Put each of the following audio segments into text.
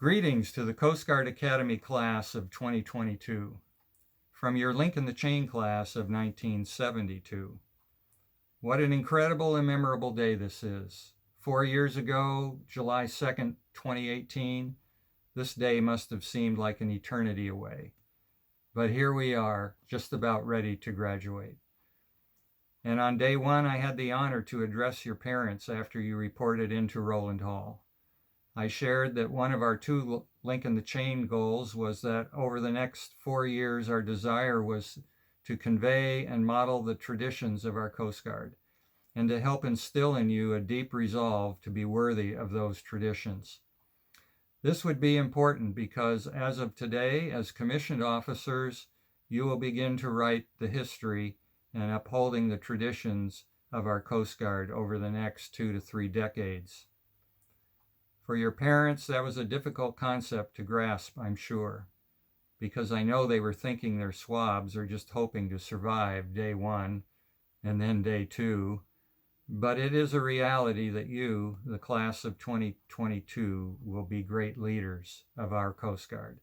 Greetings to the Coast Guard Academy class of 2022, from your link in the chain class of 1972. What an incredible and memorable day this is. 4 years ago, July 2nd, 2018, this day must have seemed like an eternity away. But here we are, just about ready to graduate. And on day one, I had the honor to address your parents after you reported into Rowland Hall. I shared that one of our two link in the chain goals was that over the next 4 years, our desire was to convey and model the traditions of our Coast Guard and to help instill in you a deep resolve to be worthy of those traditions. This would be important because as of today, as commissioned officers, you will begin to write the history and upholding the traditions of our Coast Guard over the next 2 to 3 decades. For your parents, that was a difficult concept to grasp, I'm sure, because I know they were thinking they're swabs or just hoping to survive day one and then day two. But it is a reality that you, the class of 2022, will be great leaders of our Coast Guard.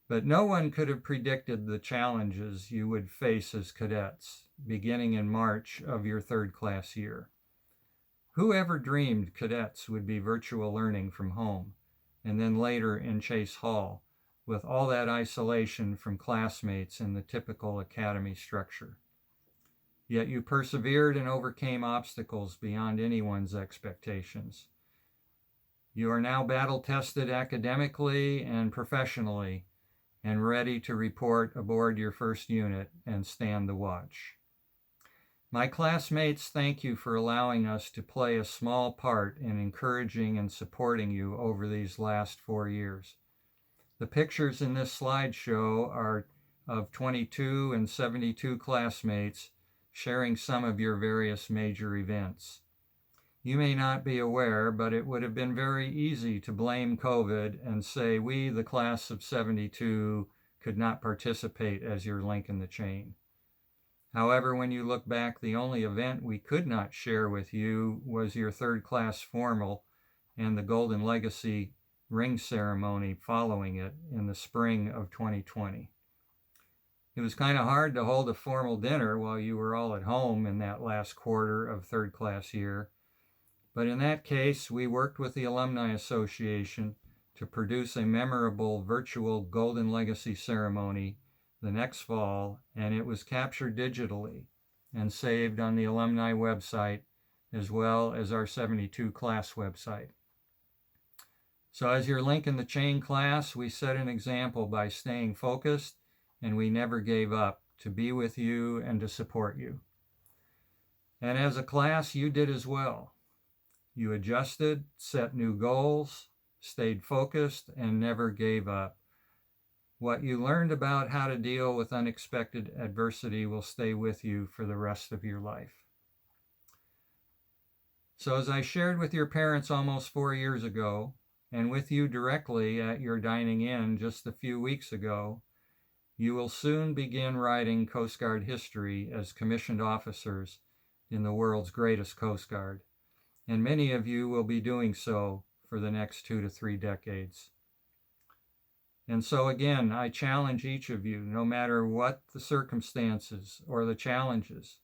But no one could have predicted the challenges you would face as cadets, beginning in March of your third class year. Who ever dreamed cadets would be virtual learning from home, and then later in Chase Hall, with all that isolation from classmates in the typical academy structure? Yet you persevered and overcame obstacles beyond anyone's expectations. You are now battle-tested academically and professionally, and ready to report aboard your first unit and stand the watch. My classmates, thank you for allowing us to play a small part in encouraging and supporting you over these last 4 years. The pictures in this slideshow are of 22 and 72 classmates sharing some of your various major events. You may not be aware, but it would have been very easy to blame COVID and say we, the class of 72, could not participate as your link in the chain. However, when you look back, the only event we could not share with you was your third class formal and the Golden Legacy ring ceremony following it in the spring of 2020. It was kind of hard to hold a formal dinner while you were all at home in that last quarter of third class year. But in that case, we worked with the Alumni Association to produce a memorable virtual Golden Legacy ceremony the next fall, and it was captured digitally and saved on the alumni website as well as our 72 class website. So as your link in the chain class, we set an example by staying focused, and we never gave up to be with you and to support you. And as a class, you did as well. You adjusted, set new goals, stayed focused, and never gave up. What you learned about how to deal with unexpected adversity will stay with you for the rest of your life. So as I shared with your parents almost 4 years ago, and with you directly at your dining in just a few weeks ago, you will soon begin writing Coast Guard history as commissioned officers in the world's greatest Coast Guard. And many of you will be doing so for the next 2 to 3 decades. And so again, I challenge each of you, no matter what the circumstances or the challenges,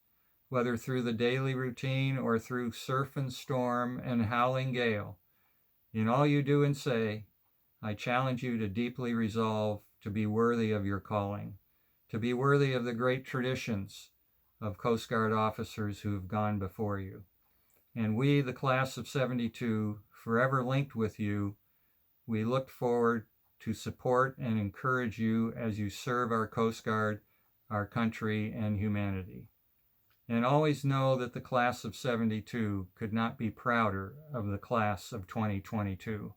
whether through the daily routine or through surf and storm and howling gale, in all you do and say, I challenge you to deeply resolve to be worthy of your calling, to be worthy of the great traditions of Coast Guard officers who have gone before you. And we, the class of 72, forever linked with you, we look forward to support and encourage you as you serve our Coast Guard, our country, and humanity. And always know that the class of 72 could not be prouder of the class of 2022.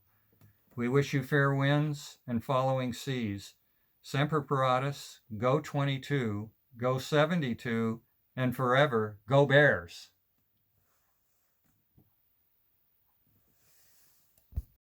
We wish you fair winds and following seas. Semper Paratus, go 22, go 72, and forever, go Bears!